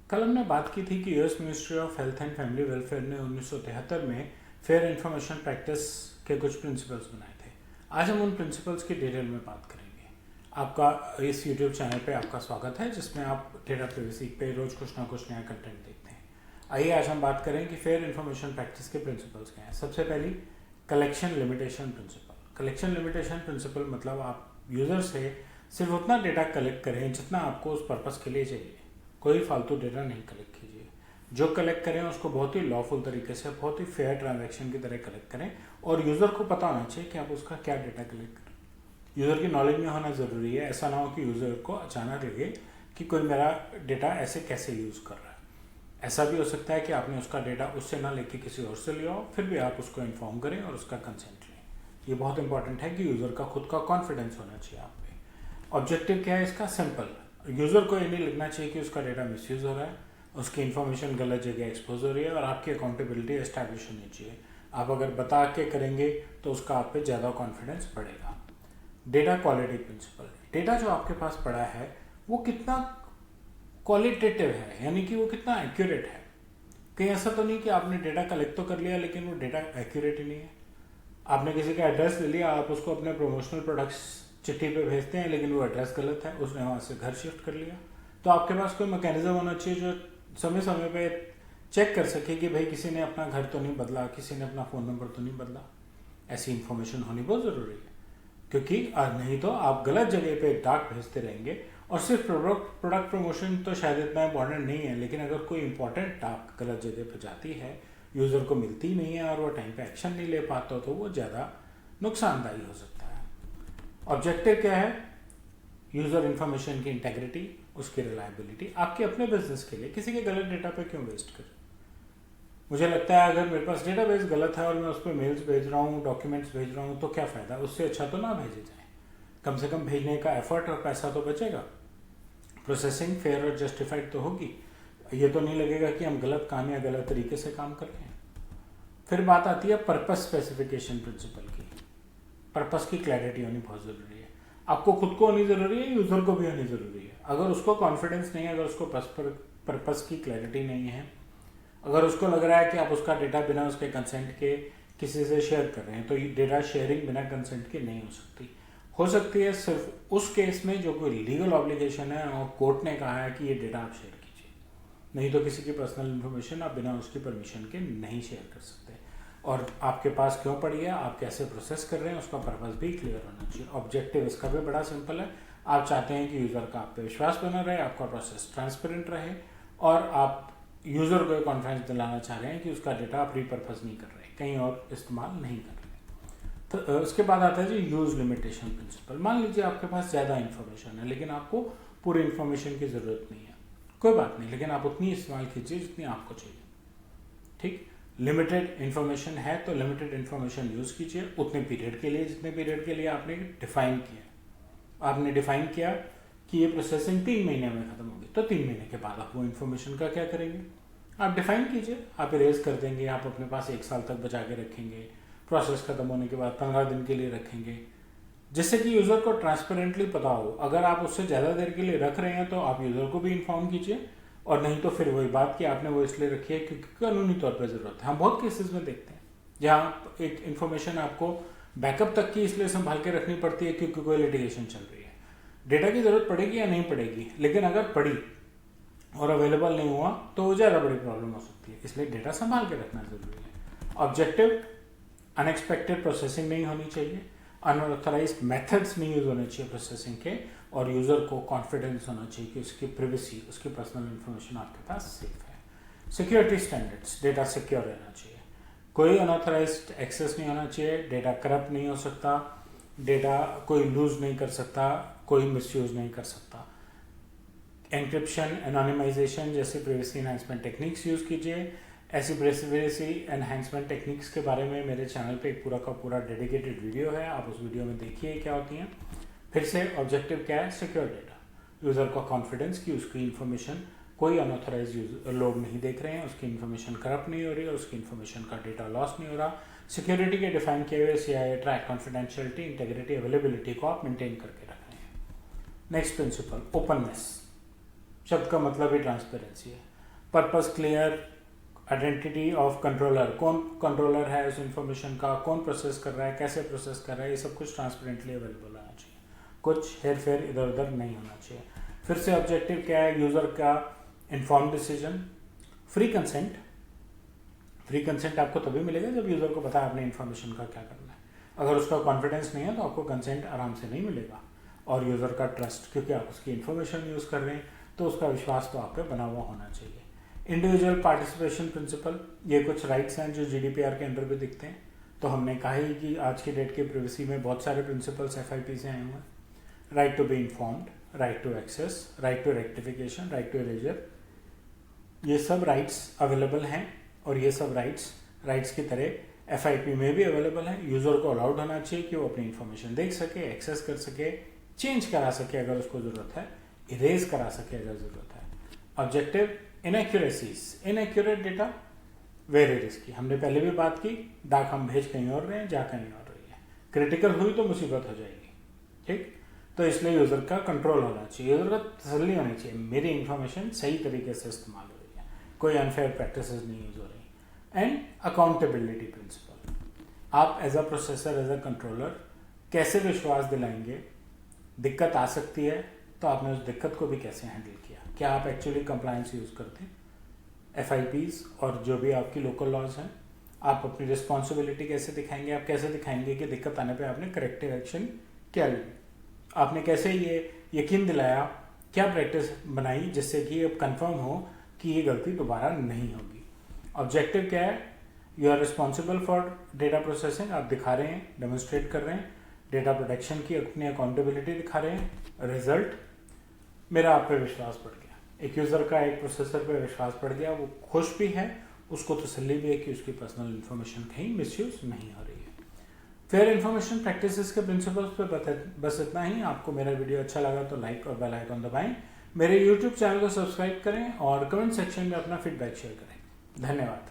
कल हमने बात की थी कि US ministry of health and family welfare ने 1973 में फेयर इंफॉर्मेशन प्रैक्टिस के कुछ प्रिंसिपल्स बनाए थे। आज हम उन प्रिंसिपल्स की डिटेल में बात करेंगे। आपका इस यूट्यूब चैनल पे आपका स्वागत है, जिसमें आप डेटा प्राइवेसी पे रोज कुछ ना कुछ नया कंटेंट देखते हैं। आइए आज हम बात करें कि फेयर इंफॉर्मेशन प्रैक्टिस के प्रिंसिपल्स क्या हैं। सबसे पहली, collection limitation principle. Collection limitation principle मतलब आप यूजर से सिर्फ उतना डेटा कलेक्ट करें जितना आपको उस पर्पस के लिए चाहिए। कोई फालतू डेटा नहीं कलेक्ट कीजिए। जो कलेक्ट करें उसको बहुत ही लॉफुल तरीके से, बहुत ही फेयर ट्रांजैक्शन की तरह कलेक्ट करें और यूज़र को पता होना चाहिए कि आप उसका क्या डेटा कलेक्ट करें। यूज़र की नॉलेज में होना ज़रूरी है। ऐसा ना हो कि यूज़र को अचानक लगे कि कोई मेरा डेटा ऐसे कैसे यूज़ कर रहा है। ऐसा भी हो सकता है कि आपने उसका डेटा उससे ना लेके किसी और से लिया हो, फिर भी आप उसको इन्फॉर्म करें और उसका कंसेंट लें। ये बहुत इंपॉर्टेंट है कि यूज़र का खुद का कॉन्फिडेंस होना चाहिए आप पे। ऑब्जेक्टिव क्या है इसका? सिंपल। यूज़र को ये नहीं लगना चाहिए कि उसका डेटा मिसयूज़ हो रहा है, उसकी इन्फॉर्मेशन गलत जगह एक्सपोज हो रही है और आपकी अकाउंटेबिलिटी एस्टैब्लिश होनी चाहिए। आप अगर बता के करेंगे तो उसका आप पे ज़्यादा कॉन्फिडेंस बढ़ेगा। Data quality principal. डेटा जो आपके पास पड़ा है वो कितना क्वालिटेटिव है, यानी कि वो कितना एक्यूरेट है। कहीं ऐसा तो नहीं कि आपने डेटा कलेक्ट तो कर लिया लेकिन वो डेटा एक्यूरेट ही नहीं है। आपने किसी का एड्रेस ले लिया, आप उसको अपने प्रमोशनल प्रोडक्ट्स चिट्ठी पे भेजते हैं लेकिन वो एड्रेस गलत है, उसने वहाँ से घर शिफ्ट कर लिया। तो आपके पास कोई मैकेनिज्म होना चाहिए जो समय समय पे चेक कर सके कि भाई किसी ने अपना घर तो नहीं बदला, किसी ने अपना फ़ोन नंबर तो नहीं बदला। ऐसी इन्फॉर्मेशन होनी बहुत ज़रूरी है, क्योंकि नहीं तो आप गलत जगह पे डाक भेजते रहेंगे। और सिर्फ प्रोडक्ट प्रमोशन तो शायद इतना इंपॉर्टेंट नहीं है, लेकिन अगर कोई इंपॉर्टेंट डाक गलत जगह पे जाती है, यूज़र को मिलती नहीं है और वो टाइम पे एक्शन नहीं ले पाता, तो वो ज़्यादा नुकसानदायी हो सकता है। ऑब्जेक्टिव क्या है? यूज़र इन्फॉर्मेशन की इंटेग्रिटी, उसकी रिलायबिलिटी। आपके अपने बिजनेस के लिए किसी के गलत डेटा पे क्यों वेस्ट करें? मुझे लगता है अगर मेरे पास डेटाबेस गलत है और मैं उस पर मेल्स भेज रहा हूँ, डॉक्यूमेंट्स भेज रहा हूँ, तो क्या फ़ायदा? उससे अच्छा तो ना भेजे जाए। कम से कम भेजने का एफर्ट और पैसा तो बचेगा। प्रोसेसिंग फेयर और जस्टिफाइड तो होगी। ये तो नहीं लगेगा कि हम गलत काम या गलत तरीके से काम कर रहे हैं। फिर बात आती है पर्पस स्पेसिफिकेशन प्रिंसिपल की। पर्पस की क्लैरिटी होनी बहुत ज़रूरी है। आपको खुद को होनी ज़रूरी है, यूज़र को भी होनी ज़रूरी है। अगर उसको कॉन्फिडेंस नहीं है, अगर उसको पर्पस की क्लैरिटी नहीं है, अगर उसको लग रहा है कि आप उसका डेटा बिना उसके कंसेंट के किसी से शेयर कर रहे हैं, तो ये डेटा शेयरिंग बिना कंसेंट के नहीं हो सकती। हो सकती है सिर्फ उस केस में जो कोई लीगल ऑब्लिगेशन है और कोर्ट ने कहा है कि ये डेटा आप शेयर कीजिए, नहीं तो किसी की पर्सनल इन्फॉर्मेशन आप बिना उसकी परमिशन के नहीं शेयर कर सकते। और आपके पास क्यों पड़ी है, आप कैसे प्रोसेस कर रहे हैं, उसका पर्पस भी क्लियर होना चाहिए। ऑब्जेक्टिव इसका भी बड़ा सिंपल है। आप चाहते हैं कि यूज़र का आप पे विश्वास बना रहे, आपका प्रोसेस ट्रांसपेरेंट रहे और आप यूज़र को कॉन्फिडेंस दिलाना चाह रहे हैं कि उसका डेटा आप रीपर्पज नहीं कर रहे, कहीं और इस्तेमाल नहीं कर रहे। तो उसके बाद आता है जी यूज़ लिमिटेशन प्रिंसिपल। मान लीजिए आपके पास ज़्यादा इन्फॉर्मेशन है लेकिन आपको पूरी इन्फॉर्मेशन की ज़रूरत नहीं है। कोई बात नहीं, लेकिन आप उतनी इस्तेमाल कीजिए जितनी आपको चाहिए। ठीक, लिमिटेड इन्फॉर्मेशन है तो लिमिटेड इन्फॉर्मेशन यूज़ कीजिए उतने पीरियड के लिए जितने पीरियड के लिए आपने डिफाइन किया। आपने डिफाइन किया कि ये प्रोसेसिंग 3 महीने में ख़त्म होगी, तो 3 महीने के बाद आप वो इन्फॉर्मेशन का क्या करेंगे? आप डिफाइन कीजिए, आप इरेज कर देंगे, आप अपने पास 1 साल तक बचा के रखेंगे, प्रोसेस खत्म होने के बाद 15 दिन के लिए रखेंगे, जिससे कि यूज़र को ट्रांसपेरेंटली पता हो। अगर आप उससे ज़्यादा देर के लिए रख रहे हैं तो आप यूज़र को भी इन्फॉर्म कीजिए, और नहीं तो फिर वही बात कि आपने वो इसलिए रखी है क्योंकि कानूनी तौर पर ज़रूरत है। हम बहुत केसेस में देखते हैं जहाँ एक इन्फॉर्मेशन आपको बैकअप तक की इसलिए संभाल के रखनी पड़ती है क्योंकि कोई लिटिगेशन चल रही है। डेटा की ज़रूरत पड़ेगी या नहीं पड़ेगी, लेकिन अगर पड़ी और अवेलेबल नहीं हुआ तो वो ज़्यादा बड़ी प्रॉब्लम हो सकती है, इसलिए डेटा संभाल के रखना ज़रूरी है। ऑब्जेक्टिव, अनएक्सपेक्टेड प्रोसेसिंग नहीं होनी चाहिए, अनऑथराइज्ड मेथड्स नहीं यूज होने चाहिए प्रोसेसिंग के, और यूज़र को कॉन्फिडेंस होना चाहिए कि उसकी प्रिवेसी, उसकी पर्सनल इन्फॉर्मेशन आपके पास सेफ है। सिक्योरिटी स्टैंडर्ड्स, डेटा सिक्योर रहना चाहिए, कोई अनऑथराइज्ड एक्सेस नहीं होना चाहिए, डेटा करप्ट नहीं हो सकता, डेटा कोई लूज नहीं कर सकता, कोई मिसयूज नहीं कर सकता। एन्क्रिप्शन, एनोनिमाइजेशन जैसे प्राइवेसी एनहांसमेंट टेक्निक्स यूज़ कीजिए। ऐसी प्राइवेसी एनहांसमेंट टेक्निक्स के बारे में मेरे चैनल पे एक पूरा का पूरा डेडिकेटेड वीडियो है, आप उस वीडियो में देखिए क्या होती हैं। फिर से ऑब्जेक्टिव क्या है? सिक्योर डेटा, यूज़र का कॉन्फिडेंस कि उसकी इन्फॉर्मेशन कोई अनऑथराइज लोग नहीं देख रहे हैं, उसकी इन्फॉर्मेशन करप्ट नहीं हो रही है, उसकी इन्फॉर्मेशन का डेटा लॉस नहीं हो रहा। सिक्योरिटी के डिफाइन किए हुए CIA, track, confidentiality, integrity, availability को आप मेंटेन करके रख रहे हैं। Next principle, openness. शब्द का मतलब ही ट्रांसपेरेंसी है। Purpose clear, identity of controller, कौन कंट्रोलर है उस इंफॉर्मेशन का, कौन प्रोसेस कर रहा है, कैसे प्रोसेस कर रहा है, ये सब कुछ ट्रांसपेरेंटली अवेलेबल होना चाहिए, कुछ हेर फेर इधर उधर नहीं होना चाहिए। फिर से ऑब्जेक्टिव क्या है, यूज़र का inform decision, free consent. Free consent आपको तभी मिलेगा जब यूज़र को पता है अपने इन्फॉर्मेशन का क्या करना है। अगर उसका कॉन्फिडेंस नहीं है तो आपको कंसेंट आराम से नहीं मिलेगा। और यूज़र का ट्रस्ट, क्योंकि आप उसकी इन्फॉर्मेशन यूज़ कर रहे हैं तो उसका विश्वास तो आप पे बना हुआ होना चाहिए। इंडिविजुअल पार्टिसिपेशन प्रिंसिपल, ये कुछ राइट्स हैं जो GDPR के अंडर भी दिखते हैं। तो हमने कहा ही कि आज की डेट के प्रिवेसी में बहुत सारे प्रिंसिपल्स FIP से आए हुए हैं। Right to be informed, right to access, right to rectification, right to erasure, ये सब राइट्स अवेलेबल हैं। और ये सब राइट्स की तरह FIP में भी अवेलेबल है। यूज़र को अलाउड होना चाहिए कि वो अपनी इन्फॉर्मेशन देख सके, एक्सेस कर सके, चेंज करा सके अगर उसको ज़रूरत है, इरेज करा सके अगर ज़रूरत है। Objective, inaccuracies, inaccurate data very risky, हमने पहले भी बात की, डाक हम भेज कहीं और रहे हैं, जा कहीं और रही है, क्रिटिकल हुई तो मुसीबत हो जाएगी। ठीक, तो इसलिए यूज़र का कंट्रोल होना चाहिए, यूज़र का तसल्ली होनी चाहिए, मेरी इन्फॉर्मेशन सही तरीके से इस्तेमाल हो रही है, कोई अनफेयर प्रैक्टिसेस नहीं यूज हो रही। एंड अकाउंटेबिलिटी प्रिंसिपल, आप as a processor, as a controller कैसे विश्वास दिलाएंगे, दिक्कत आ सकती है तो आपने उस दिक्कत को भी कैसे हैंडल किया, क्या आप एक्चुअली कंप्लायंस यूज़ करते हैं, FIPs और जो भी आपकी लोकल लॉज हैं, आप अपनी रिस्पॉन्सिबिलिटी कैसे दिखाएंगे, आप कैसे दिखाएंगे कि दिक्कत आने पे आपने करेक्टिव एक्शन क्या ली, आपने कैसे ये यकीन दिलाया, क्या प्रैक्टिस बनाई जिससे कि अब कंफर्म हो कि ये गलती दोबारा नहीं होगी। ऑब्जेक्टिव क्या है, you are responsible for data processing, आप दिखा रहे हैं, डेमोन्स्ट्रेट कर रहे हैं, डेटा प्रोटेक्शन की अपनी अकाउंटेबिलिटी दिखा रहे हैं। रिजल्ट, मेरा आप पे विश्वास बढ़ गया, एक यूज़र का एक प्रोसेसर पे विश्वास बढ़ गया, वो खुश भी है, उसको तसल्ली भी है कि उसकी पर्सनल इन्फॉर्मेशन कहीं मिसयूज नहीं हो रही है। फेयर इन्फॉर्मेशन प्रैक्टिसेस के प्रिंसिपल्स पे बस इतना ही। आपको मेरा वीडियो अच्छा लगा तो लाइक और बेल आइकन दबाएं, मेरे YouTube चैनल को सब्सक्राइब करें और कमेंट सेक्शन में अपना फीडबैक शेयर करें। धन्यवाद।